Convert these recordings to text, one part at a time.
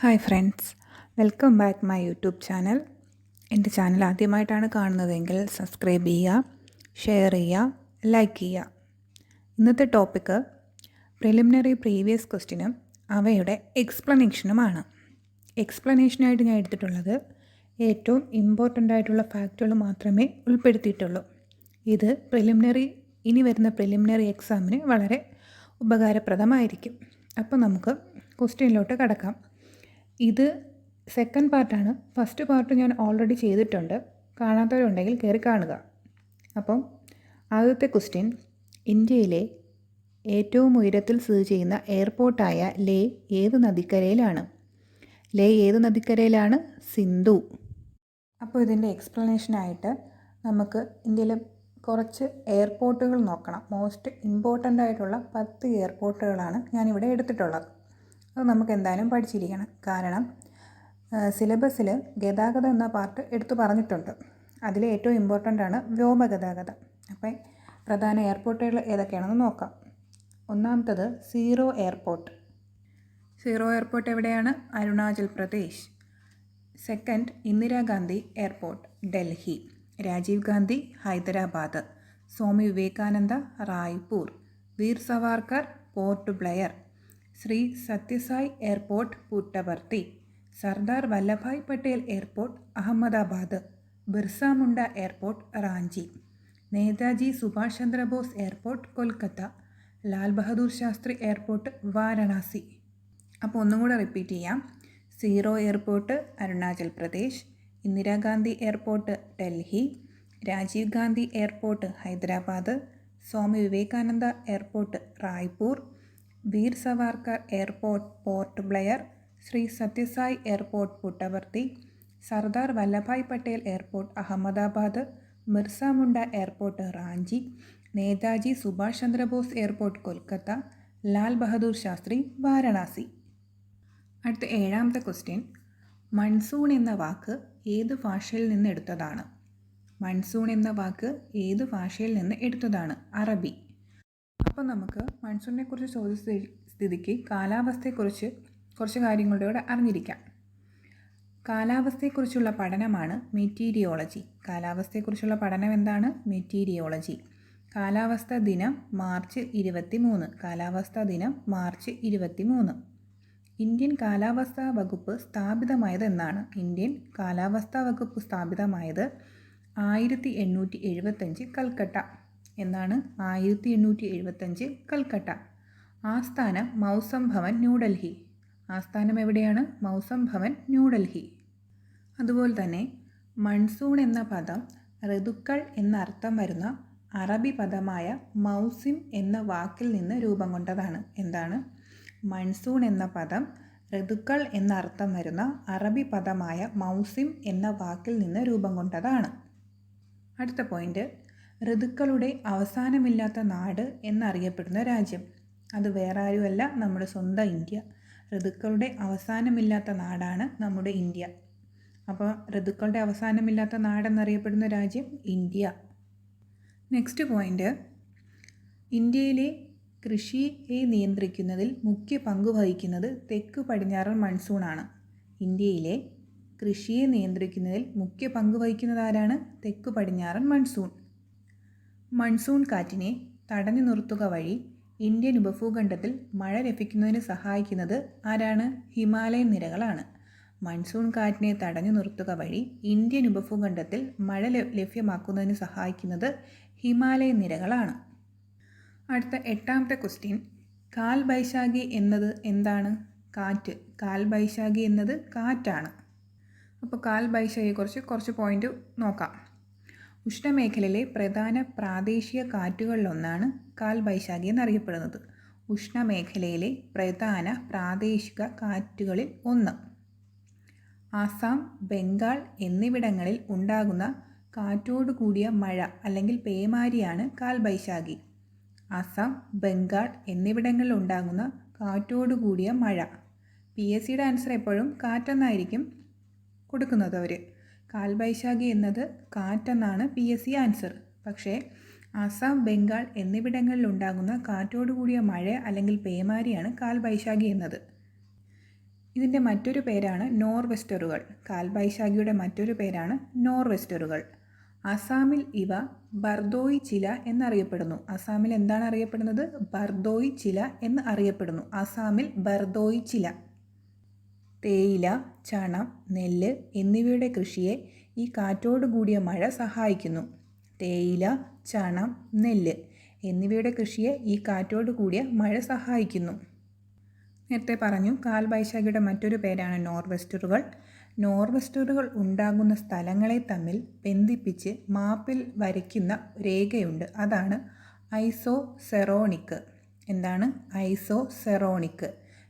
Hi friends, welcome back my YouTube channel. എൻ്റെ channel ആദ്യമായിട്ടാണ് കാണുന്നതെങ്കിൽ സബ്സ്ക്രൈബ് ചെയ്യുക, ഷെയർ ചെയ്യുക, ലൈക്ക് ചെയ്യുക. ഇന്നത്തെ ടോപ്പിക്ക് പ്രിലിമിനറി പ്രീവിയസ് ക്വസ്റ്റിനും അവയുടെ എക്സ്പ്ലനേഷനുമാണ്. എക്സ്പ്ലനേഷനായിട്ട് ഞാൻ എടുത്തിട്ടുള്ളത് ഏറ്റവും ഇമ്പോർട്ടൻ്റ് ആയിട്ടുള്ള ഫാക്റ്റുകൾ മാത്രമേ ഉൾപ്പെടുത്തിയിട്ടുള്ളൂ. ഇത് ഇനി വരുന്ന പ്രിലിമിനറി എക്സാമിന് വളരെ ഉപകാരപ്രദമായിരിക്കും. അപ്പോൾ നമുക്ക് ക്വസ്റ്റ്യനിലോട്ട് കടക്കാം. ഇത് സെക്കൻഡ് പാർട്ടാണ്. ഫസ്റ്റ് പാർട്ട് ഞാൻ ഓൾറെഡി ചെയ്തിട്ടുണ്ട്. കാണാത്തവരുണ്ടെങ്കിൽ കയറി കാണുക. അപ്പം ആദ്യത്തെ ക്വസ്റ്റ്യൻ, ഇന്ത്യയിലെ ഏറ്റവും ഉയരത്തിൽ സ്ഥിതി ചെയ്യുന്ന എയർപോർട്ടായ ലേ ഏത് നദിക്കരയിലാണ്? ലേ ഏത് നദിക്കരയിലാണ്? സിന്ധു. അപ്പോൾ ഇതിൻ്റെ എക്സ്പ്ലനേഷനായിട്ട് നമുക്ക് ഇന്ത്യയിലെ കുറച്ച് എയർപോർട്ടുകൾ നോക്കണം. മോസ്റ്റ് ഇമ്പോർട്ടൻ്റ് ആയിട്ടുള്ള 10 എയർപോർട്ടുകളാണ് ഞാനിവിടെ എടുത്തിട്ടുള്ളത്. അത് നമുക്ക് എന്തായാലും പഠിച്ചിരിക്കണം. കാരണം സിലബസിൽ ഗതാഗതം എന്ന പാർട്ട് എടുത്തു പറഞ്ഞിട്ടുണ്ട്. അതിൽ ഏറ്റവും ഇമ്പോർട്ടൻ്റ് ആണ് വ്യോമഗതാഗതം. അപ്പം പ്രധാന എയർപോർട്ടുകൾ ഏതൊക്കെയാണെന്ന് നോക്കാം. ഒന്നാമത്തത് സീറോ എയർപോർട്ട്. സീറോ എയർപോർട്ട് എവിടെയാണ്? Arunachal Pradesh. Second, Indira Gandhi airport, Delhi. Rajiv Gandhi, Hyderabad. Swami Vivekananda, Raipur. Veer Savarkar, Port Blair. Shri Satya Sai airport, Puttaparthi. Sardar Vallabhbhai Patel airport, Ahmedabad. Birsa Munda airport, Ranchi. Netaji Subhash Chandra Bose airport, Kolkata. Lal Bahadur Shastri airport, Varanasi. അപ്പോൾ ഒന്നും കൂടെ റിപ്പീറ്റ് ചെയ്യാം. Ziro airport Arunachal Pradesh, Indira Gandhi airport Delhi, Rajiv Gandhi airport Hyderabad, Swami Vivekananda airport Raipur, Veer Savarkar airport Port Blair, Shri Satya Sai airport Puttaparthi, Sardar Vallabhbhai Patel airport Ahmedabad, Birsa Munda airport Ranchi, Netaji Subhash Chandra Bose airport Kolkata, Lal Bahadur Shastri Varanasi. അടുത്ത ഏഴാമത്തെ ക്വസ്റ്റ്യൻ, മൺസൂൺ എന്ന വാക്ക് ഏത് ഭാഷയിൽ നിന്ന് എടുത്തതാണ്? മൺസൂൺ എന്ന വാക്ക് ഏത് ഭാഷയിൽ നിന്ന് എടുത്തതാണ്? അറബി. അപ്പോൾ നമുക്ക് മൺസൂണിനെ കുറിച്ച് ചോദിച്ച സ്ഥിതിക്ക് കാലാവസ്ഥയെക്കുറിച്ച് കുറച്ച് കാര്യങ്ങളുടെ കൂടെ അറിഞ്ഞിരിക്കാം. കാലാവസ്ഥയെക്കുറിച്ചുള്ള പഠനമാണ് മെറ്റീരിയോളജി. കാലാവസ്ഥയെക്കുറിച്ചുള്ള പഠനം എന്താണ്? മെറ്റീരിയോളജി. കാലാവസ്ഥാ ദിനം മാർച്ച് 23. കാലാവസ്ഥാ ദിനം മാർച്ച് 23. ഇന്ത്യൻ കാലാവസ്ഥാ വകുപ്പ് സ്ഥാപിതമായത് എന്നാണ്? ഇന്ത്യൻ കാലാവസ്ഥാ വകുപ്പ് സ്ഥാപിതമായത് 1875 കൽക്കട്ട. എന്നാണ്? 1875 കൽക്കട്ട. ആസ്ഥാനം മൗസം ഭവൻ, ന്യൂഡൽഹി. ആസ്ഥാനം എവിടെയാണ്? മൗസം ഭവൻ, ന്യൂഡൽഹി. അതുപോലെ തന്നെ മൺസൂൺ എന്ന പദം ഋതുക്കൾ എന്ന അർത്ഥം വരുന്ന അറബി പദമായ മൗസിം എന്ന വാക്കിൽ നിന്ന് രൂപം കൊണ്ടതാണ്. എന്താണ്? മൺസൂൺ എന്ന പദം ഋതുക്കൾ എന്ന അർത്ഥം വരുന്ന അറബി പദമായ മൗസിം എന്ന വാക്കിൽ നിന്ന് രൂപം കൊണ്ടതാണ്. അടുത്ത പോയിന്റ്, ഋതുക്കളുടെ അവസാനമില്ലാത്ത നാട് എന്നറിയപ്പെടുന്ന രാജ്യം. അത് വേറെ ആരുമല്ല, നമ്മുടെ സ്വന്തം ഇന്ത്യ. ഋതുക്കളുടെ അവസാനമില്ലാത്ത നാടാണ് നമ്മുടെ ഇന്ത്യ. അപ്പോൾ ഋതുക്കളുടെ അവസാനമില്ലാത്ത നാടെന്നറിയപ്പെടുന്ന രാജ്യം ഇന്ത്യ. നെക്സ്റ്റ് പോയിന്റ്, ഇന്ത്യയിലെ കൃഷിയെ നിയന്ത്രിക്കുന്നതിൽ മുഖ്യ പങ്ക് വഹിക്കുന്നത് തെക്ക് പടിഞ്ഞാറൻ മൺസൂണാണ്. ഇന്ത്യയിലെ കൃഷിയെ നിയന്ത്രിക്കുന്നതിൽ മുഖ്യ പങ്ക് വഹിക്കുന്നത് ആരാണ്? തെക്ക് പടിഞ്ഞാറൻ മൺസൂൺ. മൺസൂൺ കാറ്റിനെ തടഞ്ഞു നിർത്തുക വഴി ഇന്ത്യൻ ഉപഭൂഖണ്ഡത്തിൽ മഴ ലഭിക്കുന്നതിന് സഹായിക്കുന്നത് ആരാണ്? ഹിമാലയൻ നിരകളാണ്. മൺസൂൺ കാറ്റിനെ തടഞ്ഞു നിർത്തുക വഴി ഇന്ത്യൻ ഉപഭൂഖണ്ഡത്തിൽ മഴ ലഭ്യമാക്കുന്നതിന് സഹായിക്കുന്നത് ഹിമാലയൻ നിരകളാണ്. അടുത്ത എട്ടാമത്തെ ക്വസ്റ്റ്യൻ, കാൽ ബൈശാഖി എന്നത് എന്താണ്? കാറ്റ്. കാൽ ബൈശാഖി എന്നത് കാറ്റാണ്. അപ്പോൾ കാൽ ബൈശാഖിയെക്കുറിച്ച് കുറച്ച് പോയിന്റ് നോക്കാം. ഉഷ്ണമേഖലയിലെ പ്രധാന പ്രാദേശിക കാറ്റുകളിലൊന്നാണ് കാൽ ബൈശാഖി എന്നറിയപ്പെടുന്നത്. ഉഷ്ണമേഖലയിലെ പ്രധാന പ്രാദേശിക കാറ്റുകളിൽ ഒന്ന്. ആസാം, ബംഗാൾ എന്നിവിടങ്ങളിൽ ഉണ്ടാകുന്ന കാറ്റോടു കൂടിയ മഴ അല്ലെങ്കിൽ പേമാരിയാണ് കാൽ ബൈശാഖി. ആസാം, ബംഗാൾ എന്നിവിടങ്ങളിൽ ഉണ്ടാകുന്ന കാറ്റോടു കൂടിയ മഴ. PSCയുടെ ആൻസർ എപ്പോഴും കാറ്റെന്നായിരിക്കും കൊടുക്കുന്നത് അവർ. കാൽ ബൈശാഖി എന്നത് കാറ്റെന്നാണ് PSC ആൻസർ. പക്ഷേ ആസാം, ബംഗാൾ എന്നിവിടങ്ങളിൽ ഉണ്ടാകുന്ന കാറ്റോടു കൂടിയ മഴ അല്ലെങ്കിൽ പേമാരിയാണ് കാൽ ബൈശാഖി എന്നത്. ഇതിൻ്റെ മറ്റൊരു പേരാണ് നോർവെസ്റ്ററുകൾ. കാൽബൈശാഖിയുടെ മറ്റൊരു പേരാണ് നോർവെസ്റ്ററുകൾ. അസാമിൽ ഇവ ബർദോയി ചില എന്നറിയപ്പെടുന്നു. അസാമിൽ എന്താണ് അറിയപ്പെടുന്നത്? ബർദോയി ചില എന്ന് അറിയപ്പെടുന്നു. അസാമിൽ ബർദോയി ചില. തേയില, ചണം, നെല്ല് എന്നിവയുടെ കൃഷിയെ ഈ കാറ്റോടുകൂടിയ മഴ സഹായിക്കുന്നു. തേയില, ചണം, നെല്ല് എന്നിവയുടെ കൃഷിയെ ഈ കാറ്റോടുകൂടിയ മഴ സഹായിക്കുന്നു. നേരത്തെ പറഞ്ഞു, കാൽബൈശാഖിയുടെ മറ്റൊരു പേരാണ് നോർവെസ്റ്ററുകൾ. നോർവെസ്റ്ററുകൾ ഉണ്ടാകുന്ന സ്ഥലങ്ങളെ തമ്മിൽ ബന്ധിപ്പിച്ച് മാപ്പിൽ വരയ്ക്കുന്ന രേഖയുണ്ട്. അതാണ് ഐസോസെറോണിക്. എന്താണ്? ഐസോസെറോണിക്.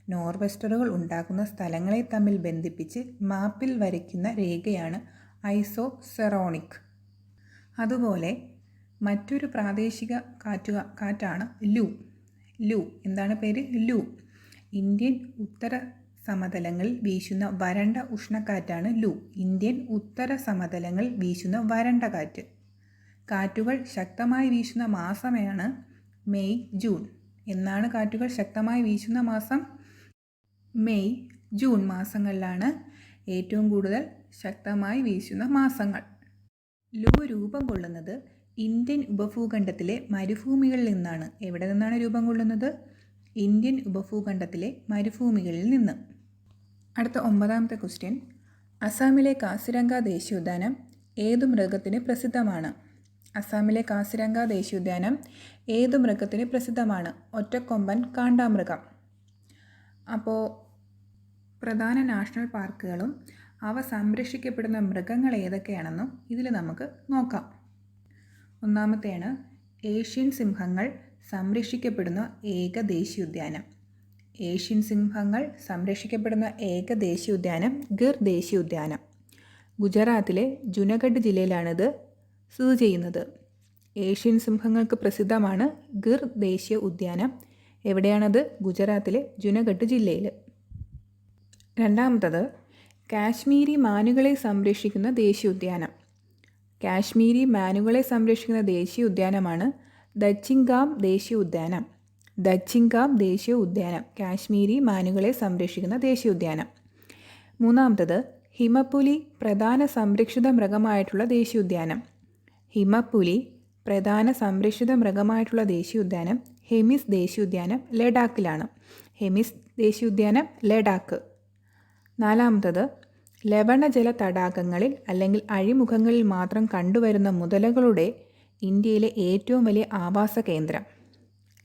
നോർവെസ്റ്ററുകൾ ഉണ്ടാകുന്ന സ്ഥലങ്ങളെ തമ്മിൽ ബന്ധിപ്പിച്ച് മാപ്പിൽ വരയ്ക്കുന്ന രേഖയാണ് ഐസോസെറോണിക്. അതുപോലെ മറ്റൊരു പ്രാദേശിക കാറ്റാണ് ലൂ. ലൂ എന്താണ് പേര്? ലൂ. ഇന്ത്യൻ ഉത്തര സമതലങ്ങളിൽ വീശുന്ന വരണ്ട ഉഷ്ണക്കാറ്റാണ് ലൂ. ഇന്ത്യൻ ഉത്തര സമതലങ്ങളിൽ വീശുന്ന വരണ്ട കാറ്റ്. കാറ്റുകൾ ശക്തമായി വീശുന്ന മാസമാണ് മെയ്, ജൂൺ. എന്നാണ് കാറ്റുകൾ ശക്തമായി വീശുന്ന മാസം? മെയ്, ജൂൺ മാസങ്ങളിലാണ് ഏറ്റവും കൂടുതൽ ശക്തമായി വീശുന്ന മാസങ്ങൾ. ലൂ രൂപം കൊള്ളുന്നത് ഇന്ത്യൻ ഉപഭൂഖണ്ഡത്തിലെ മരുഭൂമികളിൽ നിന്നാണ്. എവിടെ നിന്നാണ് രൂപം കൊള്ളുന്നത്? ഇന്ത്യൻ ഉപഭൂഖണ്ഡത്തിലെ മരുഭൂമികളിൽ നിന്ന്. അടുത്ത 9ാമത്തെ ക്വസ്റ്റ്യൻ. അസാമിലെ കാസിരംഗ ദേശീയോദ്യാനം ഏതു മൃഗത്തിന് പ്രസിദ്ധമാണ്? അസാമിലെ കാസിരംഗ ദേശീയോദ്യാനം ഏതു മൃഗത്തിന് പ്രസിദ്ധമാണ്? ഒറ്റക്കൊമ്പൻ കാണ്ടാമൃഗം. അപ്പോൾ പ്രധാന നാഷണൽ പാർക്കുകളും അവ സംരക്ഷിക്കപ്പെടുന്ന മൃഗങ്ങൾ ഏതൊക്കെയാണെന്നും ഇതിൽ നമുക്ക് നോക്കാം. ഒന്നാമത്തെയാണ് ഏഷ്യൻ സിംഹങ്ങൾ സംരക്ഷിക്കപ്പെടുന്ന ഏക ദേശീയോദ്യാനം. ഏഷ്യൻ സിംഹങ്ങൾ സംരക്ഷിക്കപ്പെടുന്ന ഏക ദേശീയോദ്യാനം ഗിർ ദേശീയോദ്യാനം. ഗുജറാത്തിലെ ജുനഗഡ് ജില്ലയിലാണിത് സ്ഥിതി ചെയ്യുന്നത്. ഏഷ്യൻ സിംഹങ്ങൾക്ക് പ്രസിദ്ധമാണ് ഗിർ ദേശീയ ഉദ്യാനം. എവിടെയാണത്? ഗുജറാത്തിലെ ജുനഗഡ് ജില്ലയിൽ. രണ്ടാമത്തത് കാശ്മീരി മാനുകളെ സംരക്ഷിക്കുന്ന ദേശീയോദ്യാനം. കാശ്മീരി മാനുകളെ സംരക്ഷിക്കുന്ന ദേശീയ ഉദ്യാനമാണ് ദച്ചിങ്ഗാം ദേശീയ ഉദ്യാനം. ദച്ചിങ്ഗാം ദേശീയ ഉദ്യാനം കാശ്മീരി മാനുകളെ സംരക്ഷിക്കുന്ന ദേശീയ ഉദ്യാനം. മൂന്നാമത്തത് ഹിമപ്പുലി പ്രധാന സംരക്ഷിത മൃഗമായിട്ടുള്ള ദേശീയോദ്യാനം. ഹിമപ്പുലി പ്രധാന സംരക്ഷിത മൃഗമായിട്ടുള്ള ദേശീയോദ്യാനം ഹെമിസ് ദേശീയോദ്യാനം ലഡാക്കിലാണ്. ഹെമിസ് ദേശീയോദ്യാനം ലഡാക്ക്. നാലാമത്തത് ലവണജല തടാകങ്ങളിൽ അല്ലെങ്കിൽ അഴിമുഖങ്ങളിൽ മാത്രം കണ്ടുവരുന്ന മുതലകളുടെ ഇന്ത്യയിലെ ഏറ്റവും വലിയ ആവാസ കേന്ദ്രം.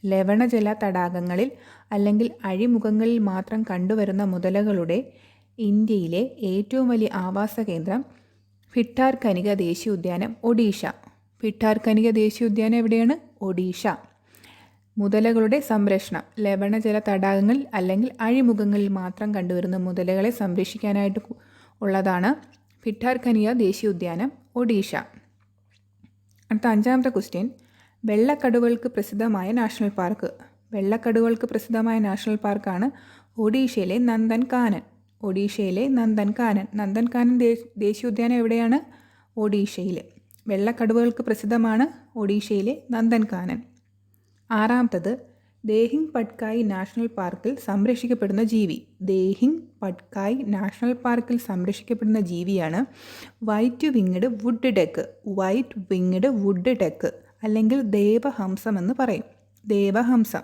ലവണജല തടാകങ്ങളിൽ അല്ലെങ്കിൽ അഴിമുഖങ്ങളിൽ മാത്രം കണ്ടുവരുന്ന മുതലകളുടെ ഇന്ത്യയിലെ ഏറ്റവും വലിയ ആവാസ കേന്ദ്രം ഭിട്ടാർകനിക ദേശീയോദ്യാനം, ഒഡീഷ. ഭിട്ടാർകനിക ദേശീയോദ്യാനം എവിടെയാണ്? ഒഡീഷ. മുതലകളുടെ സംരക്ഷണം. ലവണജല തടാകങ്ങളിൽ അല്ലെങ്കിൽ അഴിമുഖങ്ങളിൽ മാത്രം കണ്ടുവരുന്ന മുതലകളെ സംരക്ഷിക്കാനായിട്ട് ഉള്ളതാണ് ഭിട്ടാർകനിക ദേശീയോദ്യാനം, ഒഡീഷ. അടുത്ത 5ാമത്തെ ക്വസ്റ്റ്യൻ. വെള്ളക്കടുവകൾക്ക് പ്രസിദ്ധമായ നാഷണൽ പാർക്ക്. വെള്ളക്കടുവകൾക്ക് പ്രസിദ്ധമായ നാഷണൽ പാർക്കാണ് ഒഡീഷയിലെ നന്ദൻകാനൻ. ഒഡീഷയിലെ നന്ദൻകാനൻ. നന്ദൻകാനൻ ദേശീയോദ്യാനം എവിടെയാണ്? ഒഡീഷയിൽ. വെള്ളക്കടുവകൾക്ക് പ്രസിദ്ധമാണ് ഒഡീഷയിലെ നന്ദൻകാനൻ. 6ാമത്തത് ദേഹിങ് പട്കായി നാഷണൽ പാർക്കിൽ സംരക്ഷിക്കപ്പെടുന്ന ജീവി. ദേഹിങ് പട്കായി നാഷണൽ പാർക്കിൽ സംരക്ഷിക്കപ്പെടുന്ന ജീവിയാണ് white winged wood duck. White winged wood duck അല്ലെങ്കിൽ ദേവഹംസം എന്ന് പറയും. ദേവഹംസം.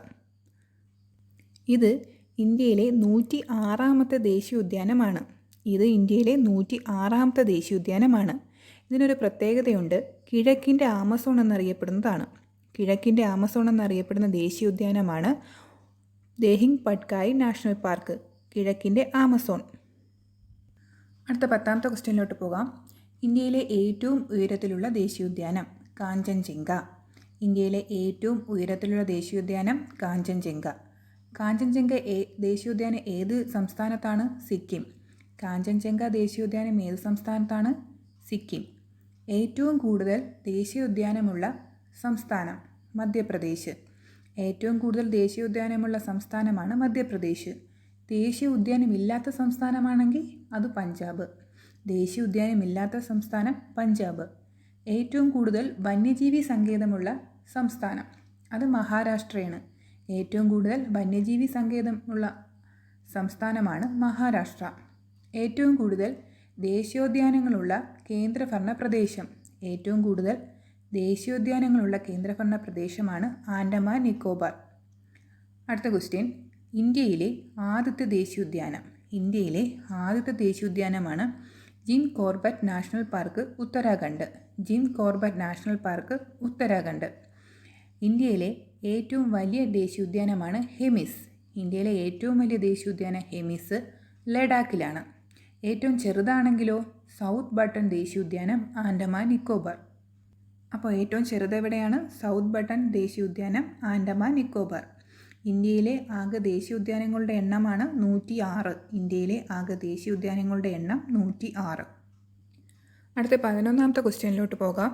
ഇത് ഇന്ത്യയിലെ 106ാമത്തെ ദേശീയോദ്യാനമാണ്. ഇത് ഇന്ത്യയിലെ 106ാമത്തെ ദേശീയോദ്യാനമാണ്. ഇതിനൊരു പ്രത്യേകതയുണ്ട്. കിഴക്കിൻ്റെ ആമസോൺ എന്നറിയപ്പെടുന്നതാണ്. കിഴക്കിൻ്റെ ആമസോൺ എന്നറിയപ്പെടുന്ന ദേശീയോദ്യാനമാണ് ദേഹിങ് പട്കായി നാഷണൽ പാർക്ക്, കിഴക്കിൻ്റെ ആമസോൺ. അടുത്ത 10ാമത്തെ ക്വസ്റ്റ്യനിലോട്ട് പോകാം. ഇന്ത്യയിലെ ഏറ്റവും ഉയരത്തിലുള്ള ദേശീയോദ്യാനം കാഞ്ചൻജംഗ. ഇന്ത്യയിലെ ഏറ്റവും ഉയരത്തിലുള്ള ദേശീയോദ്യാനം കാഞ്ചൻജംഗ. കാഞ്ചൻജംഗ ദേശീയോദ്യാനം ഏത് സംസ്ഥാനത്താണ്? സിക്കിം. കാഞ്ചൻജംഗ ദേശീയോദ്യാനം ഏത് സംസ്ഥാനത്താണ്? സിക്കിം. ഏറ്റവും കൂടുതൽ ദേശീയോദ്യാനമുള്ള സംസ്ഥാനം മധ്യപ്രദേശ്. ഏറ്റവും കൂടുതൽ ദേശീയോദ്യാനമുള്ള സംസ്ഥാനമാണ് മധ്യപ്രദേശ്. ദേശീയ ഉദ്യാനമില്ലാത്ത സംസ്ഥാനമാണെങ്കിൽ അത് പഞ്ചാബ്. ദേശീയ ഉദ്യാനമില്ലാത്ത സംസ്ഥാനം പഞ്ചാബ്. ഏറ്റവും കൂടുതൽ വന്യജീവി സങ്കേതമുള്ള സംസ്ഥാനം അത് മഹാരാഷ്ട്രയാണ്. ഏറ്റവും കൂടുതൽ വന്യജീവി സങ്കേതമുള്ള സംസ്ഥാനമാണ് മഹാരാഷ്ട്ര. ഏറ്റവും കൂടുതൽ ദേശീയോദ്യാനങ്ങളുള്ള കേന്ദ്രഭരണ പ്രദേശം. ഏറ്റവും കൂടുതൽ ദേശീയോദ്യാനങ്ങളുള്ള കേന്ദ്രഭരണ പ്രദേശമാണ് ആൻഡമാൻ നിക്കോബാർ. അടുത്ത ക്വസ്റ്റ്യൻ, ഇന്ത്യയിലെ ആദ്യത്തെ ദേശീയോദ്യാനം. ഇന്ത്യയിലെ ആദ്യത്തെ ദേശീയോദ്യാനമാണ് Jim Corbett National Park, Uttarakhand. Jim Corbett National Park, Uttarakhand. ഇന്ത്യയിലെ ഏറ്റവും വലിയ ദേശീയോദ്യാനമാണ് ഹെമിസ്. ഇന്ത്യയിലെ ഏറ്റവും വലിയ ദേശീയോദ്യാനം ഹെമിസ് ലഡാക്കിലാണ്. ഏറ്റവും ചെറുതാണെങ്കിലോ സൗത്ത് ബട്ടൺ ദേശീയോദ്യാനം, ആൻഡമാൻ നിക്കോബാർ. അപ്പോൾ ഏറ്റവും ചെറുത് എവിടെയാണ്? സൗത്ത് ബട്ടൺ ദേശീയോദ്യാനം, ആൻഡമാൻ നിക്കോബാർ. ഇന്ത്യയിലെ ആകെ ദേശീയോദ്യാനങ്ങളുടെ എണ്ണമാണ് 106. ഇന്ത്യയിലെ ആകെ ദേശീയോദ്യാനങ്ങളുടെ എണ്ണം 106. അടുത്ത 11ാമത്തെ ക്വസ്റ്റ്യനിലോട്ട് പോകാം.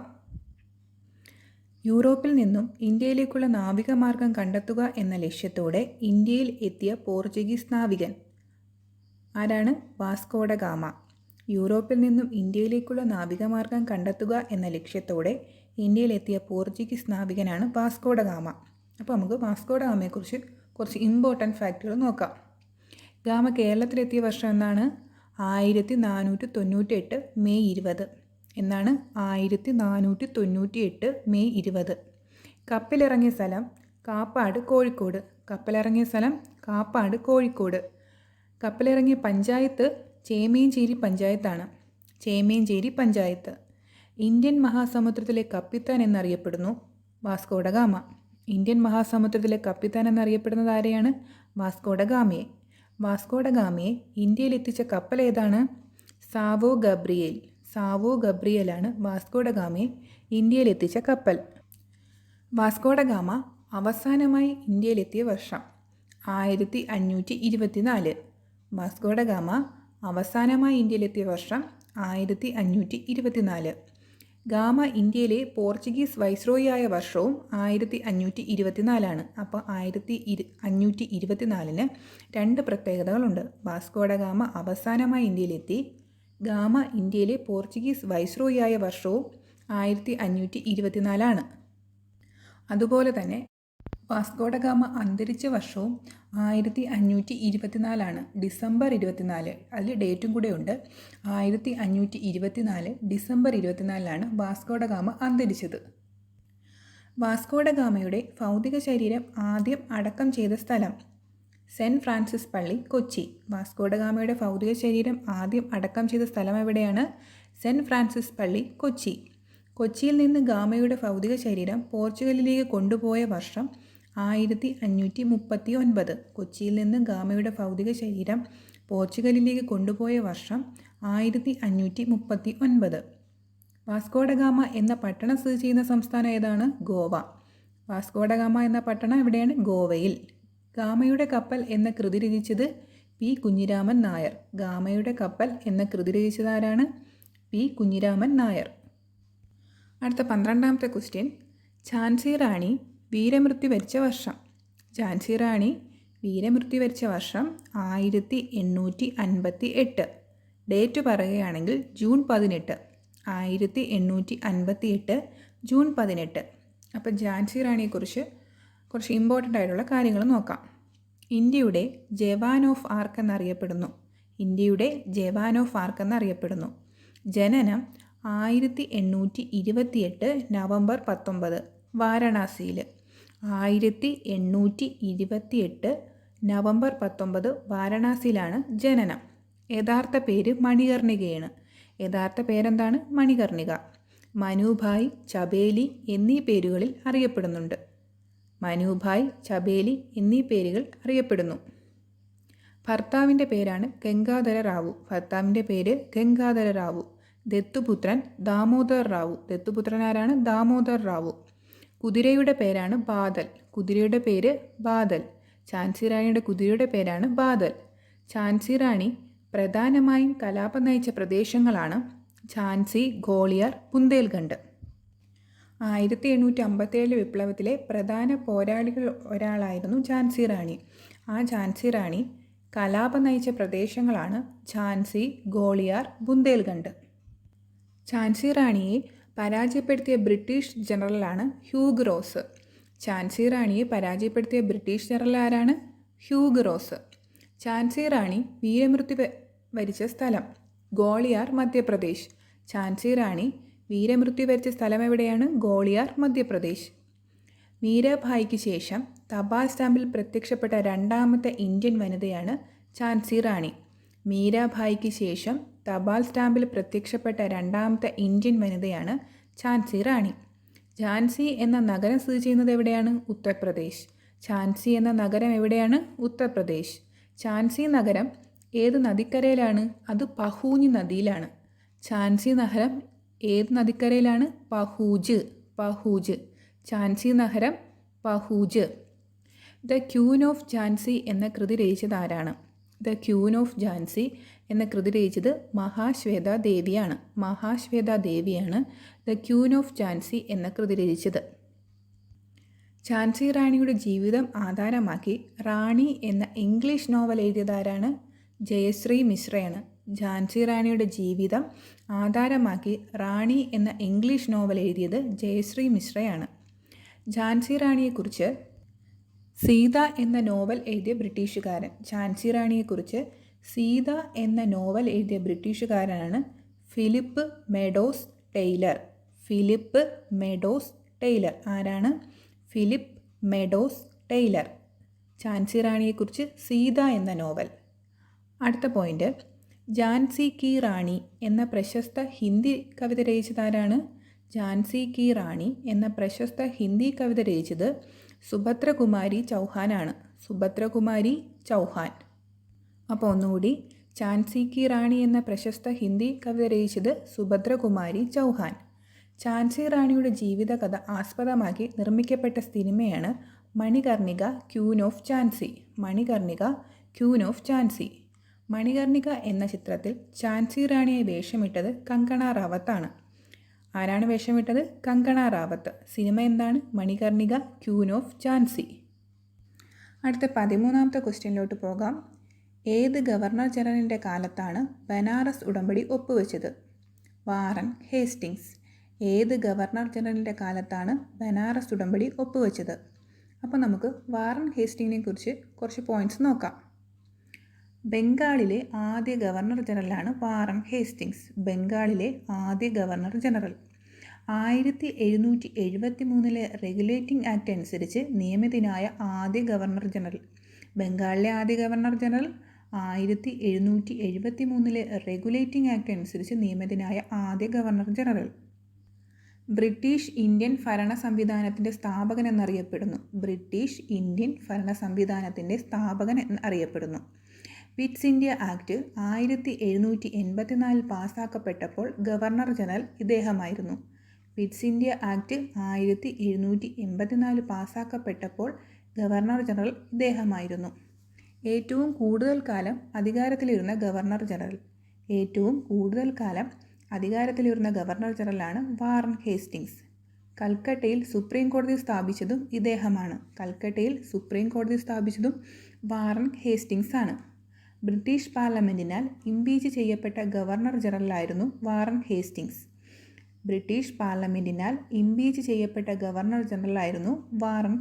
യൂറോപ്പിൽ നിന്നും ഇന്ത്യയിലേക്കുള്ള നാവികമാർഗം കണ്ടെത്തുക എന്ന ലക്ഷ്യത്തോടെ ഇന്ത്യയിൽ എത്തിയ പോർച്ചുഗീസ് നാവികൻ ആരാണ്? Vasco da gamma. യൂറോപ്പിൽ നിന്നും ഇന്ത്യയിലേക്കുള്ള നാവികമാർഗം കണ്ടെത്തുക എന്ന ലക്ഷ്യത്തോടെ ഇന്ത്യയിലെത്തിയ പോർച്ചുഗീസ് നാവികനാണ് വാസ്കോഡ ഗാമ. അപ്പോൾ നമുക്ക് വാസ്കോഡ ഗാമയെക്കുറിച്ച് കുറച്ച് ഇമ്പോർട്ടൻറ്റ് ഫാക്റ്റുകൾ നോക്കാം. ഗാമ കേരളത്തിലെത്തിയ വർഷം എന്നാണ്? 1498 മെയ് 20. എന്നാണ്? 1498 മെയ് 20. കപ്പലിറങ്ങിയ സ്ഥലം കാപ്പാട്, കോഴിക്കോട്. കപ്പലിറങ്ങിയ സ്ഥലം കാപ്പാട്, കോഴിക്കോട്. കപ്പലിറങ്ങിയ പഞ്ചായത്ത് ചേമേഞ്ചേരി പഞ്ചായത്താണ്. ചേമേഞ്ചേരി പഞ്ചായത്ത്. ഇന്ത്യൻ മഹാസമുദ്രത്തിലെ കപ്പിത്താൻ എന്നറിയപ്പെടുന്നു വാസ്കോഡ ഗാമ. ഇന്ത്യൻ മഹാസമുദ്രത്തിലെ കപ്പിത്താൻ എന്നറിയപ്പെടുന്നത് ആരെയാണ്? വാസ്കോഡ ഗാമയെ. വാസ്കോഡ ഗാമയെ ഇന്ത്യയിലെത്തിച്ച കപ്പൽ ഏതാണ്? Sao Gabriel. സാവോ ഗബ്രിയേലാണ് വാസ്കോഡ ഗാമയെ ഇന്ത്യയിലെത്തിച്ച കപ്പൽ. വാസ്കോഡ ഗാമ അവസാനമായി ഇന്ത്യയിലെത്തിയ വർഷം 1524. വാസ്കോഡ ഗാമ അവസാനമായി ഇന്ത്യയിലെത്തിയ വർഷം 1524. ഗാമ ഇന്ത്യയിലെ പോർച്ചുഗീസ് വൈസ്രോയിയായ വർഷവും 1524. അപ്പോൾ 1524 രണ്ട് പ്രത്യേകതകളുണ്ട്. വാസ്കോഡ ഗാമ അവസാനമായി ഇന്ത്യയിലെത്തി. ഗാമ ഇന്ത്യയിലെ പോർച്ചുഗീസ് വൈസ്രോയിയായ വർഷവും 1524. അതുപോലെ തന്നെ വാസ്കോഡ ഗാമ അന്തരിച്ച വർഷവും 1524. ഡിസംബർ 24. അതിൽ ഡേറ്റും കൂടെ ഉണ്ട്. 1524 ഡിസംബർ 24 വാസ്കോഡ ഗാമ അന്തരിച്ചത്. വാസ്കോഡ ഗാമയുടെ ഭൗതിക ശരീരം ആദ്യം അടക്കം ചെയ്ത സ്ഥലം സെൻറ്റ് ഫ്രാൻസിസ് പള്ളി, കൊച്ചി. വാസ്കോഡ ഗാമയുടെ ഭൗതിക ശരീരം ആദ്യം അടക്കം ചെയ്ത സ്ഥലം എവിടെയാണ്? സെൻറ്റ് ഫ്രാൻസിസ് പള്ളി, കൊച്ചി. കൊച്ചിയിൽ നിന്ന് ഗാമയുടെ ഭൗതിക ശരീരം പോർച്ചുഗലിലേക്ക് കൊണ്ടുപോയ വർഷം 1539. കൊച്ചിയിൽ നിന്ന് ഗാമയുടെ ഭൗതിക ശരീരം പോർച്ചുഗലിലേക്ക് കൊണ്ടുപോയ വർഷം 1539. വാസ്കോഡ ഗാമ എന്ന പട്ടണം സ്ഥിതി ചെയ്യുന്ന സംസ്ഥാനം ഏതാണ്? ഗോവ. വാസ്കോഡ ഗാമ എന്ന പട്ടണം എവിടെയാണ്? ഗോവയിൽ. ഗാമയുടെ കപ്പൽ എന്ന കൃതി രചിച്ചത് പി. കുഞ്ഞിരാമൻ നായർ. ഗാമയുടെ കപ്പൽ എന്ന കൃതി രചിച്ചത് ആരാണ്? പി. കുഞ്ഞിരാമൻ നായർ. അടുത്ത 12ാമത്തെ ക്വസ്റ്റ്യൻ, ഝാൻസി റാണി വീരമൃത്യു വരിച്ച വർഷം. ഝാൻസി റാണി വീരമൃത്യു വരിച്ച വർഷം 1858. ഡേറ്റ് പറയുകയാണെങ്കിൽ ജൂൺ 18. 1858 ജൂൺ 18. അപ്പോൾ ഝാൻസി റാണിയെക്കുറിച്ച് കുറച്ച് ഇമ്പോർട്ടൻ്റ് ആയിട്ടുള്ള കാര്യങ്ങൾ നോക്കാം. ഇന്ത്യയുടെ ജവാൻ ഓഫ് ആർക്ക് എന്നറിയപ്പെടുന്നു. ഇന്ത്യയുടെ ജവാൻ ഓഫ് ആർക്ക് എന്നറിയപ്പെടുന്നു. ജനനം 1828 നവംബർ 19 വാരണാസിയിൽ. 1828 നവംബർ 19 വാരണാസിയിലാണ് ജനനം. യഥാർത്ഥ പേര് മണികർണികയാണ്. യഥാർത്ഥ പേരെന്താണ്? മണികർണിക. മനുഭായ്, ചബേലി എന്നീ പേരുകളിൽ അറിയപ്പെടുന്നുണ്ട്. മനുഭായ്, ചബേലി എന്നീ പേരുകൾ അറിയപ്പെടുന്നു. ഭർത്താവിൻ്റെ പേരാണ് ഗംഗാധര റാവു. ഭർത്താവിൻ്റെ പേര് ഗംഗാധര റാവു. ദത്തുപുത്രൻ ദാമോദർ റാവു. ദത്തുപുത്രൻ ആരാണ്? ദാമോദർ റാവു. കുതിരയുടെ പേരാണ് ബാദൽ. കുതിരയുടെ പേര് ബാദൽ. ഝാൻസി റാണിയുടെ കുതിരയുടെ പേരാണ് ബാദൽ. ഝാൻസി റാണി പ്രധാനമായും കലാപം നയിച്ച പ്രദേശങ്ങളാണ് ഝാൻസി, ഗ്വാളിയർ, ബുന്ദേൽഖണ്ഡ്. 1857 വിപ്ലവത്തിലെ പ്രധാന പോരാളികൾ ഒരാളായിരുന്നു ഝാൻസി റാണി. ആ ഝാൻസി റാണി കലാപം നയിച്ച പ്രദേശങ്ങളാണ് ഝാൻസി, ഗ്വാളിയർ, ബുന്ദേൽഖണ്ഡ്. ഝാൻസി റാണിയെ പരാജയപ്പെടുത്തിയ ബ്രിട്ടീഷ് ജനറലാണ് ഹ്യൂഗ് റോസ്. ഝാൻസി റാണിയെ പരാജയപ്പെടുത്തിയ ബ്രിട്ടീഷ് ജനറൽ ആരാണ്? ഹ്യൂഗ് റോസ്. ഝാൻസി റാണി വീരമൃത്യു വരിച്ച സ്ഥലം ഗ്വാളിയാർ, മധ്യപ്രദേശ്. ഝാൻസി റാണി വീരമൃത്യു വരിച്ച സ്ഥലം എവിടെയാണ്? ഗ്വാളിയാർ, മധ്യപ്രദേശ്. മീരാഭായിക്ക് ശേഷം തപാൽ സ്റ്റാമ്പിൽ പ്രത്യക്ഷപ്പെട്ട രണ്ടാമത്തെ ഇന്ത്യൻ വനിതയാണ് ഝാൻസി റാണി. മീരാഭായിക്ക് ശേഷം തപാൽ സ്റ്റാമ്പിൽ പ്രത്യക്ഷപ്പെട്ട രണ്ടാമത്തെ ഇന്ത്യൻ വനിതയാണ് ഝാൻസി റാണി. ഝാൻസി എന്ന നഗരം സ്ഥിതി ചെയ്യുന്നത് എവിടെയാണ്? ഉത്തർപ്രദേശ്. ഝാൻസി എന്ന നഗരം എവിടെയാണ്? ഉത്തർപ്രദേശ്. ഝാൻസി നഗരം ഏത് നദിക്കരയിലാണ്? അത് പഹൂജ് നദിയിലാണ്. ഝാൻസി നഗരം ഏത് നദിക്കരയിലാണ്? പഹൂജ്. ഝാൻസി നഗരം പഹൂജ്. ദ ക്യൂൻ ഓഫ് ഝാൻസി എന്ന കൃതി രചിച്ചത് ആരാണ്? ദ ക്യൂൻ ഓഫ് ഝാൻസി എന്ന കൃതി രചിച്ചത് മഹാശ്വേത ദേവിയാണ് ദ ക്യൂൻ ഓഫ് ഝാൻസി എന്ന കൃതി രചിച്ചത്. ഝാൻസി റാണിയുടെ ജീവിതം ആധാരമാക്കി റാണി എന്ന ഇംഗ്ലീഷ് നോവൽ എഴുതിയതാരാണ്? ജയശ്രീ മിശ്രയാണ്. ഝാൻസി റാണിയുടെ ജീവിതം ആധാരമാക്കി റാണി എന്ന ഇംഗ്ലീഷ് നോവൽ എഴുതിയത് ജയശ്രീ മിശ്രയാണ്. ഝാൻസി റാണിയെക്കുറിച്ച് സീത എന്ന നോവൽ എഴുതിയ ബ്രിട്ടീഷുകാരൻ. ഝാൻസി റാണിയെക്കുറിച്ച് സീത എന്ന നോവൽ എഴുതിയ ബ്രിട്ടീഷുകാരനാണ് ഫിലിപ്പ് മെഡോസ് ടെയ്ലർ. ആരാണ്? Philip Meadows Taylor. ഝാൻസി റാണിയെക്കുറിച്ച് സീത എന്ന നോവൽ. അടുത്ത പോയിന്റ്, ഝാൻസി കി റാണി എന്ന പ്രശസ്ത ഹിന്ദി കവിത രചിച്ചതാരാണ്? ഝാൻസി കി റാണി എന്ന പ്രശസ്ത ഹിന്ദി കവിത രചിച്ചത് സുഭദ്രകുമാരി ചൗഹാൻ. അപ്പോൾ ഒന്നുകൂടി, ഝാൻസി കി റാണി എന്ന പ്രശസ്ത ഹിന്ദി കവിത രചിച്ചത് സുഭദ്രകുമാരി ചൗഹാൻ. ഝാൻസി റാണിയുടെ ജീവിതകഥ ആസ്പദമാക്കി നിർമ്മിക്കപ്പെട്ട സിനിമയാണ് മണികർണിക ക്യൂൻ ഓഫ് ഝാൻസി. മണികർണിക എന്ന ചിത്രത്തിൽ ഝാൻസി റാണിയെ വേഷമിട്ടത് കങ്കണ റാവത്താണ്. ആരാണ് വേഷമിട്ടത്? കങ്കണ റാവത്ത്. സിനിമ എന്താണ്? Manikarnika queen of Jhansi. അടുത്ത 13ാമത്തെ ക്വസ്റ്റ്യനിലോട്ട് പോകാം. ഏത് ഗവർണർ ജനറലിൻ്റെ കാലത്താണ് ബനാറസ് ഉടമ്പടി ഒപ്പുവെച്ചത്? Warren Hastings. ഏത് ഗവർണർ ജനറലിൻ്റെ കാലത്താണ് ബനാറസ് ഉടമ്പടി ഒപ്പുവെച്ചത്? അപ്പോൾ നമുക്ക് വാറൻ ഹേസ്റ്റിങ്ങിനെ കുറിച്ച് കുറച്ച് പോയിൻറ്റ്സ് നോക്കാം. ബംഗാളിലെ ആദ്യ ഗവർണർ ജനറലാണ് വാറൻ ഹേസ്റ്റിങ്സ്. 1773 റെഗുലേറ്റിംഗ് ആക്ട് അനുസരിച്ച് നിയമിതനായ ആദ്യ ഗവർണർ ജനറൽ. ബംഗാളിലെ ആദ്യ ഗവർണർ ജനറൽ 1773 റെഗുലേറ്റിംഗ് ആക്ട് അനുസരിച്ച് നിയമിതനായ ആദ്യ ഗവർണർ ജനറൽ. ബ്രിട്ടീഷ് ഇന്ത്യൻ ഭരണ സംവിധാനത്തിൻ്റെ സ്ഥാപകൻ എന്നറിയപ്പെടുന്നു. പിറ്റ്സ് ഇന്ത്യ ആക്ട് 1784 പാസ്സാക്കപ്പെട്ടപ്പോൾ ഗവർണർ ജനറൽ ഇദ്ദേഹമായിരുന്നു. പിറ്റ്സ് ഇന്ത്യ ആക്ട് 1784 പാസ്സാക്കപ്പെട്ടപ്പോൾ ഗവർണർ ജനറൽ ഇദ്ദേഹമായിരുന്നു. ഏറ്റവും കൂടുതൽ കാലം അധികാരത്തിലിരുന്ന ഗവർണർ ജനറലാണ് വാറൻ ഹേസ്റ്റിങ്സ്. കൽക്കട്ടയിൽ സുപ്രീം കോടതി സ്ഥാപിച്ചതും ഇദ്ദേഹമാണ്. വാറൻ ഹേസ്റ്റിങ്സ് ആണ്. ബ്രിട്ടീഷ് പാർലമെൻറ്റിനാൽ ഇംപീച്ച് ചെയ്യപ്പെട്ട ഗവർണർ ജനറലായിരുന്നു വാറൻ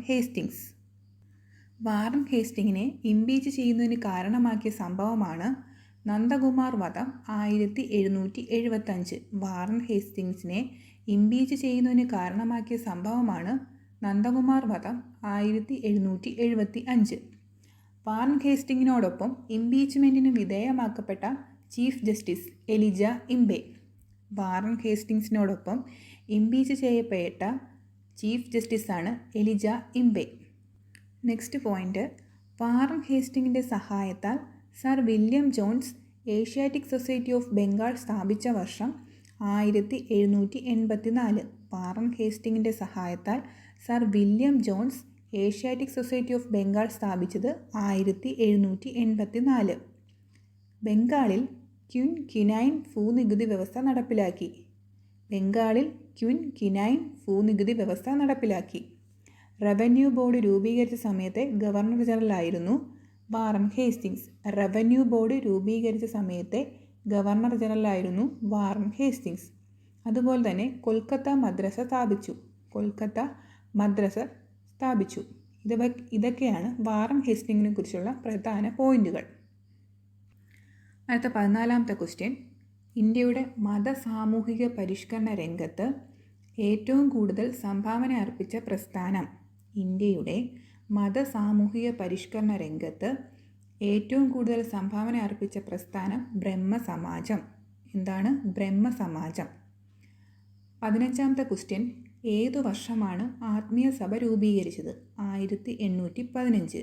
ഹേസ്റ്റിങ്സ്. വാറൻ ഹേസ്റ്റിങ്ങിനെ ഇംപീച്ച് ചെയ്യുന്നതിന് കാരണമാക്കിയ സംഭവമാണ് നന്ദകുമാർ വധം 1775. വാറൻ ഹേസ്റ്റിങ്സിനെ ഇംപീച്ച് ചെയ്യുന്നതിന് കാരണമാക്കിയ സംഭവമാണ് നന്ദകുമാർ വധം 1775. Warren ഹേസ്റ്റിങ്ങിനോടൊപ്പം ഇംപീച്ച്മെൻറ്റിന് വിധേയമാക്കപ്പെട്ട chief justice Elijah ഇംബെ. Warren ഹേസ്റ്റിങ്സിനോടൊപ്പം impeach ചെയ്യപ്പെട്ട chief ജസ്റ്റിസാണ് Elijah ഇംബെ. Next point, Warren ഹേസ്റ്റിങ്ങിൻ്റെ സഹായത്താൽ sir William Jones Asiatic society of Bengal സ്ഥാപിച്ച വർഷം 1784. വാറൻ ഹേസ്റ്റിങ്ങിൻ്റെ സഹായത്താൽ sir William Jones Asiatic society of Bengal സ്ഥാപിച്ചത് 1784. ബംഗാളിൽ ക്വിനൈൻ ഭൂനികുതി വ്യവസ്ഥ നടപ്പിലാക്കി. റവന്യൂ ബോർഡ് രൂപീകരിച്ച സമയത്തെ ഗവർണർ ജനറലായിരുന്നു വാറൻ ഹേസ്റ്റിങ്സ്. അതുപോലെ തന്നെ കൊൽക്കത്ത മദ്രസ സ്ഥാപിച്ചു. ഇതൊക്കെയാണ് വാറൻ ഹേസ്റ്റിങ്ങിനെ കുറിച്ചുള്ള പ്രധാന പോയിന്റുകൾ. അടുത്ത 14ാമത്തെ ക്വസ്റ്റ്യൻ, ഇന്ത്യയുടെ മതസാമൂഹിക പരിഷ്കരണ രംഗത്ത് ഏറ്റവും കൂടുതൽ സംഭാവന അർപ്പിച്ച പ്രസ്ഥാനം. ഇന്ത്യയുടെ മതസാമൂഹിക പരിഷ്കരണ രംഗത്ത് ഏറ്റവും കൂടുതൽ സംഭാവന അർപ്പിച്ച പ്രസ്ഥാനം ബ്രഹ്മസമാജം. എന്താണ് ബ്രഹ്മസമാജം? 15ാമത്തെ ക്വസ്റ്റ്യൻ, ഏതു വർഷമാണ് ആത്മീയ സഭ രൂപീകരിച്ചത്? 1815.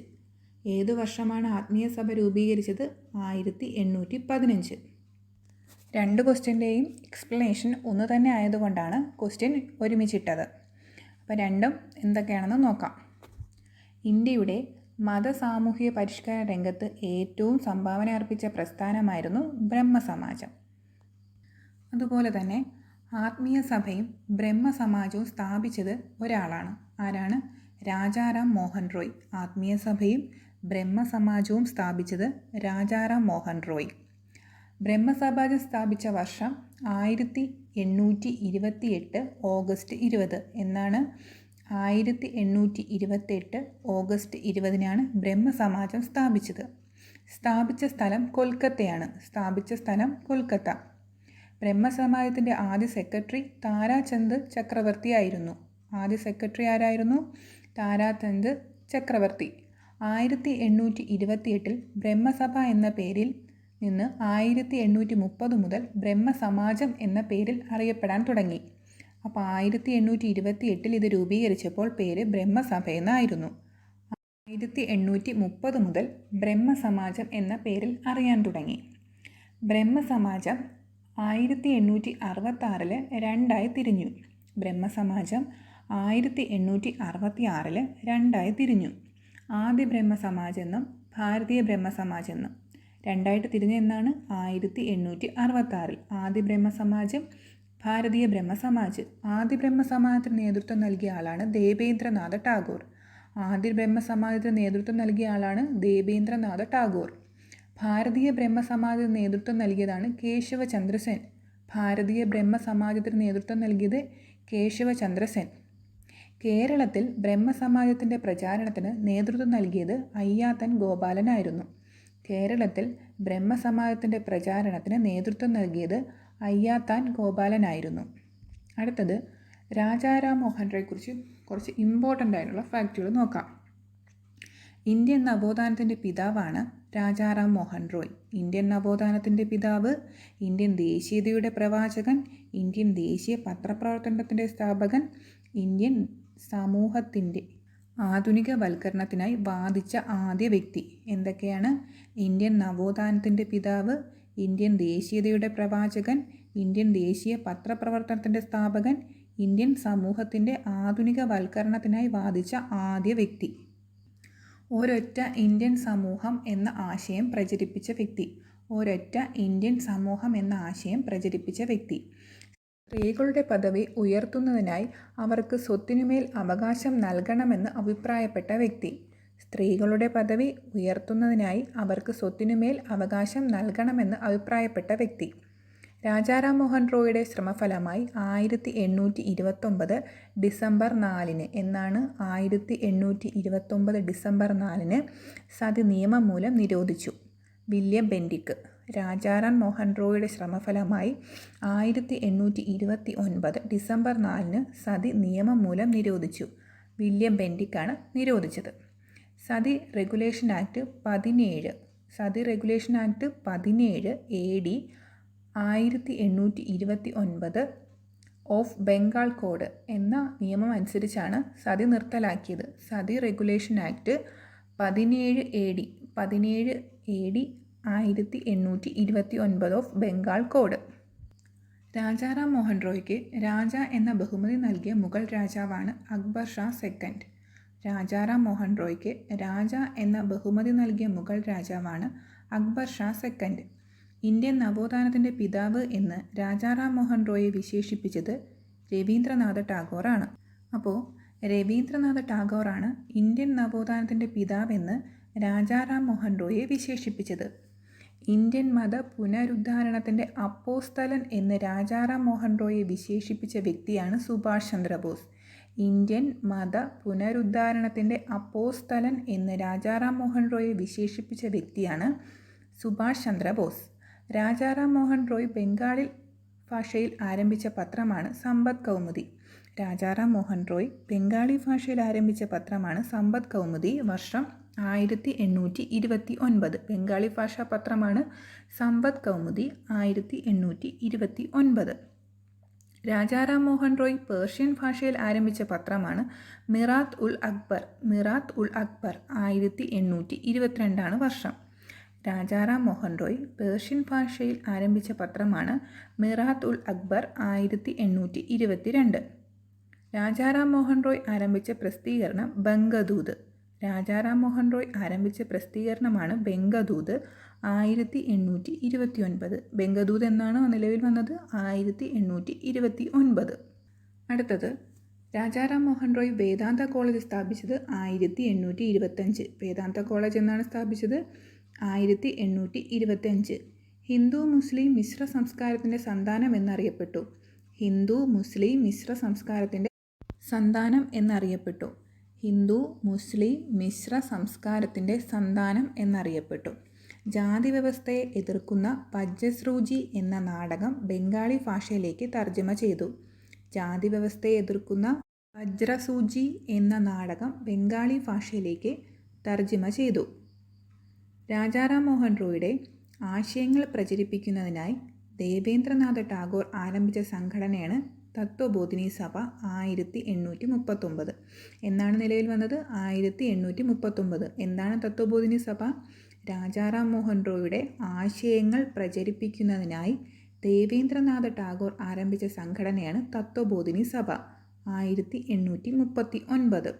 ഏതു വർഷമാണ് ആത്മീയ സഭ രൂപീകരിച്ചത്? 1815. രണ്ട് ക്വസ്റ്റ്യൻ്റെയും എക്സ്പ്ലനേഷൻ ഒന്ന് തന്നെ ആയതുകൊണ്ടാണ് ക്വസ്റ്റ്യൻ ഒരുമിച്ചിട്ടത്. അപ്പോൾ രണ്ടും എന്തൊക്കെയാണെന്ന് നോക്കാം. ഇന്ത്യയുടെ മതസാമൂഹിക പരിഷ്കരണ രംഗത്ത് ഏറ്റവും സംഭാവന അർപ്പിച്ച പ്രസ്ഥാനമായിരുന്നു ബ്രഹ്മസമാജം. അതുപോലെ തന്നെ ആത്മീയ സഭയും ബ്രഹ്മസമാജവും സ്ഥാപിച്ചത് ഒരാളാണ്. ആരാണ്? രാജാറാം മോഹൻ റോയ്. ആത്മീയ സഭയും ബ്രഹ്മസമാജവും സ്ഥാപിച്ചത് രാജാറാം മോഹൻ റോയ്. ബ്രഹ്മസമാജം സ്ഥാപിച്ച വർഷം 1828 ഓഗസ്റ്റ് 20 എന്നാണ്. 1828 ഓഗസ്റ്റ് 20 ബ്രഹ്മസമാജം സ്ഥാപിച്ചത്. സ്ഥാപിച്ച സ്ഥലം കൊൽക്കത്ത. ബ്രഹ്മസമാജത്തിൻ്റെ ആദ്യ സെക്രട്ടറി താരാചന്ദ് ചക്രവർത്തി ആയിരുന്നു. ആദ്യ സെക്രട്ടറി ആരായിരുന്നു? താരാചന്ദ് ചക്രവർത്തി. 1828 ബ്രഹ്മസഭ എന്ന പേരിൽ നിന്ന് 1830 മുതൽ ബ്രഹ്മസമാജം എന്ന പേരിൽ അറിയപ്പെടാൻ തുടങ്ങി. അപ്പോൾ 1828 ഇത് രൂപീകരിച്ചപ്പോൾ പേര് ബ്രഹ്മസഭ എന്നായിരുന്നു. 1830 മുതൽ ബ്രഹ്മസമാജം എന്ന പേരിൽ അറിയാൻ തുടങ്ങി. ബ്രഹ്മസമാജം 1866 രണ്ടായി തിരിഞ്ഞു. ബ്രഹ്മസമാജം 1866 രണ്ടായി തിരിഞ്ഞു. ആദ്യ ബ്രഹ്മസമാജ് എന്നും ഭാരതീയ ബ്രഹ്മസമാജ് എന്നും രണ്ടായിട്ട് തിരിഞ്ഞ എന്നാണ് 1866. ആദ്യ ബ്രഹ്മസമാജും ഭാരതീയ ബ്രഹ്മസമാജ്. ആദ്യ ബ്രഹ്മസമാജത്തിന് നേതൃത്വം നൽകിയ ആളാണ് ദേബേന്ദ്രനാഥ ടാഗോർ. ആദ്യ ബ്രഹ്മസമാജത്തിന് നേതൃത്വം നൽകിയ ആളാണ് ദേബേന്ദ്രനാഥ ടാഗോർ. ഭാരതീയ ബ്രഹ്മസമാജത്തിന് നേതൃത്വം നൽകിയതാണ് കേശവചന്ദ്ര സെൻ. ഭാരതീയ ബ്രഹ്മസമാജത്തിന് നേതൃത്വം നൽകിയത് കേശവചന്ദ്ര സെൻ. കേരളത്തിൽ ബ്രഹ്മസമാജത്തിൻ്റെ പ്രചാരണത്തിന് നേതൃത്വം നൽകിയത് അയ്യാത്തൻ ഗോപാലനായിരുന്നു. കേരളത്തിൽ ബ്രഹ്മസമാജത്തിൻ്റെ പ്രചാരണത്തിന് നേതൃത്വം നൽകിയത് അയ്യാത്താൻ ഗോപാലനായിരുന്നു. അടുത്തത് രാജാറാം മോഹൻ റോയെക്കുറിച്ച് കുറച്ച് ഇമ്പോർട്ടൻ്റ് ആയിട്ടുള്ള ഫാക്റ്റുകൾ നോക്കാം. ഇന്ത്യൻ നവോത്ഥാനത്തിൻ്റെ പിതാവാണ് രാജാറാം മോഹൻ റോയ്. ഇന്ത്യൻ നവോത്ഥാനത്തിൻ്റെ പിതാവ്, ഇന്ത്യൻ ദേശീയതയുടെ പ്രവാചകൻ, ഇന്ത്യൻ ദേശീയ പത്രപ്രവർത്തനത്തിൻ്റെ സ്ഥാപകൻ, ഇന്ത്യൻ സമൂഹത്തിൻ്റെ ആധുനികവൽക്കരണത്തിനായി വാദിച്ച ആദ്യ വ്യക്തി. എന്തൊക്കെയാണ്? ഇന്ത്യൻ നവോത്ഥാനത്തിൻ്റെ പിതാവ്, ഇന്ത്യൻ ദേശീയതയുടെ പ്രവാചകൻ, ഇന്ത്യൻ ദേശീയ പത്രപ്രവർത്തനത്തിൻ്റെ സ്ഥാപകൻ, ഇന്ത്യൻ സമൂഹത്തിൻ്റെ ആധുനികവൽക്കരണത്തിനായി വാദിച്ച ആദ്യ വ്യക്തി. ഒരൊറ്റ ഇന്ത്യൻ സമൂഹം എന്ന ആശയം പ്രചരിപ്പിച്ച വ്യക്തി. ഒരൊറ്റ ഇന്ത്യൻ സമൂഹം എന്ന ആശയം പ്രചരിപ്പിച്ച വ്യക്തി. സ്ത്രീകളുടെ പദവി ഉയർത്തുന്നതിനായി അവർക്ക് സ്വത്തിനുമേൽ അവകാശം നൽകണമെന്ന് അഭിപ്രായപ്പെട്ട വ്യക്തി. സ്ത്രീകളുടെ പദവി ഉയർത്തുന്നതിനായി അവർക്ക് സ്വത്തിനുമേൽ അവകാശം നൽകണമെന്ന് അഭിപ്രായപ്പെട്ട വ്യക്തി. രാജാറാം മോഹൻ റോയുടെ ശ്രമഫലമായി 1829 ഡിസംബർ 4 എന്നാണ്. 1829 ഡിസംബർ 4 സതി നിയമം മൂലം നിരോധിച്ചു. William Bentinck. രാജാറാം മോഹൻ റോയുടെ ശ്രമഫലമായി 1829 ഡിസംബർ 4 സതി നിയമം മൂലം നിരോധിച്ചു. വില്യം ബെൻഡിക്കാണ് നിരോധിച്ചത്. Sati regulation act 17 AD 1829 of Bengal code എന്ന നിയമം അനുസരിച്ചാണ് സതി നിർത്തലാക്കിയത്. Sati regulation act 17 AD 1829 of Bengal code. Rajaram Mohan റോയ്ക്ക് രാജ എന്ന ബഹുമതി നൽകിയ മുഗൾ രാജാവാണ് അക്ബർ ഷാ സെക്കൻഡ്. രാജാറാം മോഹൻ റോയ്ക്ക് രാജ എന്ന ബഹുമതി നൽകിയ മുഗൾ രാജാവാണ് അക്ബർ ഷാ സെക്കൻഡ്. ഇന്ത്യൻ നവോത്ഥാനത്തിൻ്റെ പിതാവ് എന്ന് രാജാറാം മോഹൻ റോയെ വിശേഷിപ്പിച്ചത് രവീന്ദ്രനാഥ ടാഗോറാണ്. അപ്പോൾ രവീന്ദ്രനാഥ ടാഗോറാണ് ഇന്ത്യൻ നവോത്ഥാനത്തിൻ്റെ പിതാവെന്ന് രാജാറാം മോഹൻ റോയെ വിശേഷിപ്പിച്ചത്. ഇന്ത്യൻ മത പുനരുദ്ധാരണത്തിൻ്റെ അപ്പോസ്തലൻ എന്ന് രാജാറാം മോഹൻ റോയെ വിശേഷിപ്പിച്ച വ്യക്തിയാണ് സുഭാഷ് ചന്ദ്രബോസ്. ഇന്ത്യൻ മത പുനരുദ്ധാരണത്തിൻ്റെ അപ്പോസ്തലൻ എന്ന് രാജാറാം മോഹൻ റോയെ വിശേഷിപ്പിച്ച വ്യക്തിയാണ് സുഭാഷ് ചന്ദ്രബോസ്. രാജാറാം മോഹൻ റോയ് ബംഗാളി ഭാഷയിൽ ആരംഭിച്ച പത്രമാണ് സമ്പദ് കൗമുദി. രാജാറാം മോഹൻ റോയ് ബംഗാളി ഭാഷയിൽ ആരംഭിച്ച പത്രമാണ് സമ്പദ് കൗമുദി. വർഷം 1829. ബംഗാളി ഭാഷാ പത്രമാണ് സമ്പദ് കൗമുദി. 1829. രാജാറാം മോഹൻ റോയ് പേർഷ്യൻ ഭാഷയിൽ ആരംഭിച്ച പത്രമാണ് മിറാത്ത് ഉൽ അക്ബർ. മിറാത്ത് ഉൽ അക്ബർ. 1822 വർഷം. രാജാറാം മോഹൻ റോയ് പേർഷ്യൻ ഭാഷയിൽ ആരംഭിച്ച പത്രമാണ് മിറാത്ത് ഉൽ അക്ബർ. 1822. രാജാറാം മോഹൻ റോയ് ആരംഭിച്ച പ്രസിദ്ധീകരണം ബംഗദൂത്. രാജാറാം മോഹൻ റോയ് ആരംഭിച്ച പ്രസിദ്ധീകരണമാണ് ബംഗദൂത്. 1829. ബംഗദൂത് എന്നാണ് നിലവിൽ വന്നത്. 1829. അടുത്തത് രാജാറാം മോഹൻ റോയ് വേദാന്ത കോളേജ് സ്ഥാപിച്ചത് 1825. വേദാന്ത കോളേജ് എന്നാണ് സ്ഥാപിച്ചത്. 1825. ഹിന്ദു മുസ്ലിം മിശ്ര സംസ്കാരത്തിൻ്റെ സന്താനം എന്നറിയപ്പെട്ടു. ഹിന്ദു മുസ്ലിം മിശ്ര സംസ്കാരത്തിൻ്റെ സന്താനം എന്നറിയപ്പെട്ടു. ഹിന്ദു മുസ്ലിം മിശ്ര സംസ്കാരത്തിൻ്റെ സന്താനം എന്നറിയപ്പെട്ടു. ജാതി വ്യവസ്ഥയെ എതിർക്കുന്ന പജ്ജസ്രൂജി എന്ന നാടകം ബംഗാളി ഭാഷയിലേക്ക് തർജ്ജമ ചെയ്തു. ജാതി വ്യവസ്ഥയെ എതിർക്കുന്ന വജ്രസൂചി എന്ന നാടകം ബംഗാളി ഭാഷയിലേക്ക് തർജ്ജമ ചെയ്തു. രാജാറാം മോഹൻ റോയുടെ ആശയങ്ങൾ പ്രചരിപ്പിക്കുന്നതിനായി ദേവേന്ദ്രനാഥ ടാഗോർ ആരംഭിച്ച സംഘടനയാണ് തത്വബോധിനി സഭ. 1839. എന്നാണ് നിലവിൽ വന്നത്. 1839. എന്താണ് തത്വബോധിനി സഭ? രാജാറാം മോഹൻ റോയുടെ ആശയങ്ങൾ പ്രചരിപ്പിക്കുന്നതിനായി ദേവേന്ദ്രനാഥ ടാഗോർ ആരംഭിച്ച സംഘടനയാണ് തത്വബോധിനി സഭ. 1839.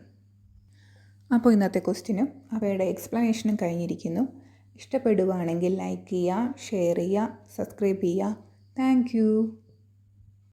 അപ്പോൾ ഇന്നത്തെ ക്വസ്റ്റ്യനും അവയുടെ എക്സ്പ്ലനേഷനും കഴിഞ്ഞിരിക്കുന്നു. ഇഷ്ടപ്പെടുകയാണെങ്കിൽ ലൈക്ക് ചെയ്യുക, ഷെയർ ചെയ്യുക, സബ്സ്ക്രൈബ് ചെയ്യുക. Thank you.